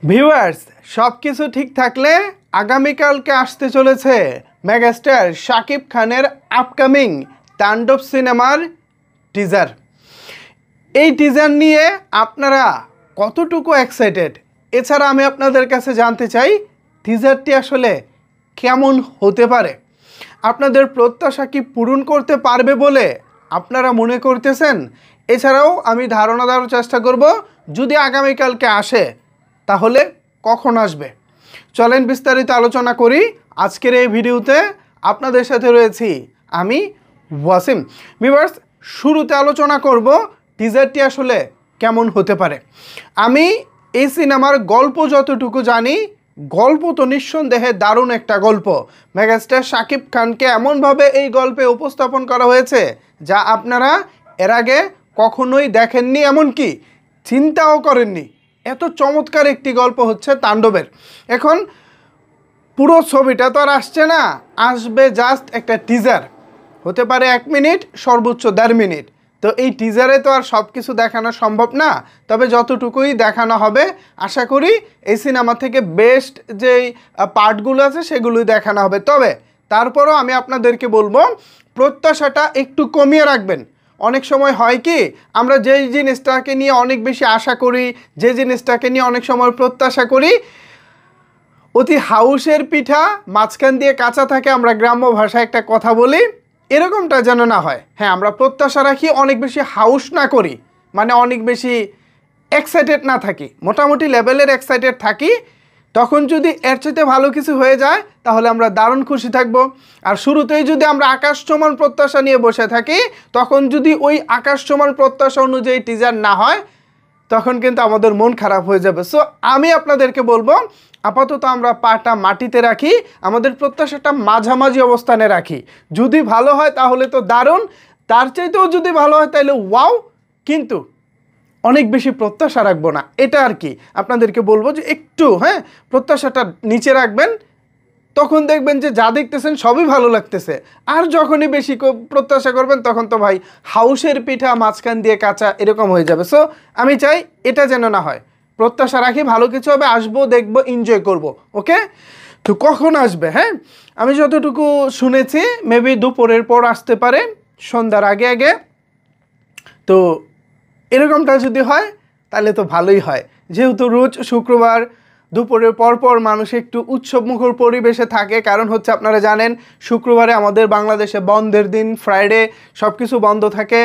Viewers, সব কিছু ঠিক থাকলে আগামীকালকে আসতে চলেছে মেগাস্টার শাকিব খানের আপকামিং তাণ্ডব সিনেমার টিজার। এই টিজার নিয়ে আপনারা কতটুকু এক্সাইটেড, এছাড়া আমি আপনাদের কাছে জানতে চাই টিজারটি আসলে কেমন হতে পারে, আপনাদের প্রত্যাশা কি পূরণ করতে পারবে বলে আপনারা মনে করতেছেন। এছাড়াও আমি ধারণা দেওয়ার চেষ্টা করব যদি আগামীকালকে আসে তাহলে কখন আসবে। চলেন বিস্তারিত আলোচনা করি আজকের এই ভিডিওতে। আপনাদের সাথে রয়েছি আমি ওয়াসিম। ভিউয়ার্স, শুরুতে আলোচনা করব টিজারটি আসলে কেমন হতে পারে। আমি এই সিনেমার গল্প যতটুকু জানি, গল্প তো নিঃসন্দেহে দারুণ একটা গল্প। মেগাস্টার শাকিব খানকে এমনভাবে এই গল্পে উপস্থাপন করা হয়েছে যা আপনারা এর আগে কখনোই দেখেননি, এমনকি চিন্তাও করেননি। এত চমৎকার একটি গল্প হচ্ছে তাণ্ডবের। এখন পুরো ছবিটা তো আর আসছে না, আসবে জাস্ট একটা টিজার, হতে পারে 1 মিনিট সর্বোচ্চ 1.5 মিনিট। তো এই টিজারে তো আর সব কিছু দেখানো সম্ভব না, তবে যতটুকুই দেখানো হবে আশা করি এই সিনেমা থেকে বেস্ট যেই পার্টগুলো আছে সেগুলোই দেখানো হবে। তবে তারপরও আমি আপনাদেরকে বলবো প্রত্যাশাটা একটু কমিয়ে রাখবেন। অনেক সময় হয় কি, আমরা যেই জিনিসটাকে নিয়ে অনেক বেশি আশা করি, যে জিনিসটাকে নিয়ে অনেক সময় প্রত্যাশা করি, অতি হাউসের পিঠা মাঝখান দিয়ে কাঁচা থাকে, আমরা গ্রাম্য ভাষায় একটা কথা বলি, এরকমটা যেন না হয়। হ্যাঁ, আমরা প্রত্যাশা রাখি, অনেক বেশি হাউস না করি, মানে অনেক বেশি এক্সাইটেড না থাকি, মোটামুটি লেভেলের এক্সাইটেড থাকি। তখন যদি এর চাইতে ভালো কিছু হয়ে যায় তাহলে আমরা দারুণ খুশি থাকব। আর শুরুতেই যদি আমরা আকাশছোঁয়ান প্রত্যাশা নিয়ে বসে থাকি, তখন যদি ওই আকাশছোঁয়ান প্রত্যাশা অনুযায়ী টিজার না হয় তখন কিন্তু আমাদের মন খারাপ হয়ে যাবে। সো আমি আপনাদেরকে বলবো আপাতত আমরা পাটা মাটিতে রাখি, আমাদের প্রত্যাশাটা মাঝামাঝি অবস্থানে রাখি। যদি ভালো হয় তাহলে তো দারুণ, তার চাইতেও যদি ভালো হয় তাহলে ওয়াও, কিন্তু অনেক বেশি প্রত্যাশা রাখবো না, এটা আর কি আপনাদেরকে বলবো যে একটু প্রত্যাশাটা নিচে রাখবেন। তখন দেখবেন যে যা দেখতেছেন সবই ভালো লাগতেছে। আর যখনই বেশি প্রত্যাশা করবেন তখন তো ভাই হাউসের পিঠা মাঝখান দিয়ে কাঁচা এরকম হয়ে যাবে। সো আমি চাই এটা যেন না হয়, প্রত্যাশা রাখি ভালো কিছু হবে, আসবো, দেখবো, এনজয় করব। ওকে, তো কখন আসবে? আমি যতটুকু শুনেছি মেবি দুপুরের পর আসতে পারে, সন্ধ্যার আগে আগে। তো এরকমটা যদি হয় তাহলে তো ভালোই হয়, যেহেতু রোজ শুক্রবার দুপুরের পরপর মানুষ একটু উৎসবমুখর পরিবেশে থাকে। কারণ হচ্ছে আপনারা জানেন শুক্রবারে আমাদের বাংলাদেশে বন্ধের দিন, ফ্রাইডে সব কিছু বন্ধ থাকে।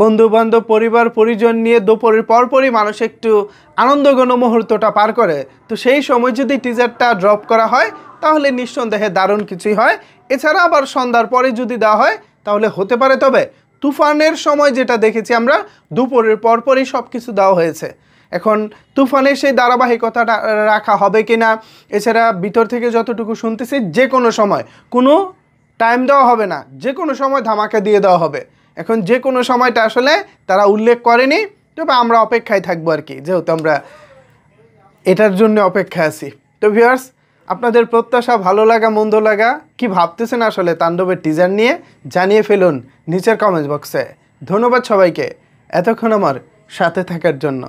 বন্ধুবান্ধব, পরিবার পরিজন নিয়ে দুপুরের পরপরই মানুষ একটু আনন্দঘন মুহূর্তটা পার করে। তো সেই সময় যদি টিজারটা ড্রপ করা হয় তাহলে নিঃসন্দেহে দারুণ কিছুই হয়। এছাড়া আবার সন্ধ্যার পরে যদি দেওয়া হয় তাহলে হতে পারে। তবে তুফানের সময় যেটা দেখেছি আমরা, দুপুরের পরপরই সব কিছু দেওয়া হয়েছে। এখন তুফানের সেই ধারাবাহিকতাটা রাখা হবে কি না, এছাড়া ভিতর থেকে যতটুকু শুনতেছি যে কোনো সময় কোনো টাইম দেওয়া হবে না, যে কোনো সময় ধামাকা দিয়ে দেওয়া হবে। এখন যে কোনো সময়টা আসলে তারা উল্লেখ করেনি, তবে আমরা অপেক্ষায় থাকবো আর কি, যেহেতু আমরা এটার জন্য অপেক্ষায় আছি। তো ভিউয়ার্স, আপনাদের প্রত্যাশা, ভালো লাগা, মন্দ লাগা কি ভাবতেছেন আসলে তাণ্ডবের টিজার নিয়ে জানিয়ে ফেলুন নিচের কমেন্ট বক্সে। ধন্যবাদ সবাইকে এতক্ষণ আমার সাথে থাকার জন্য।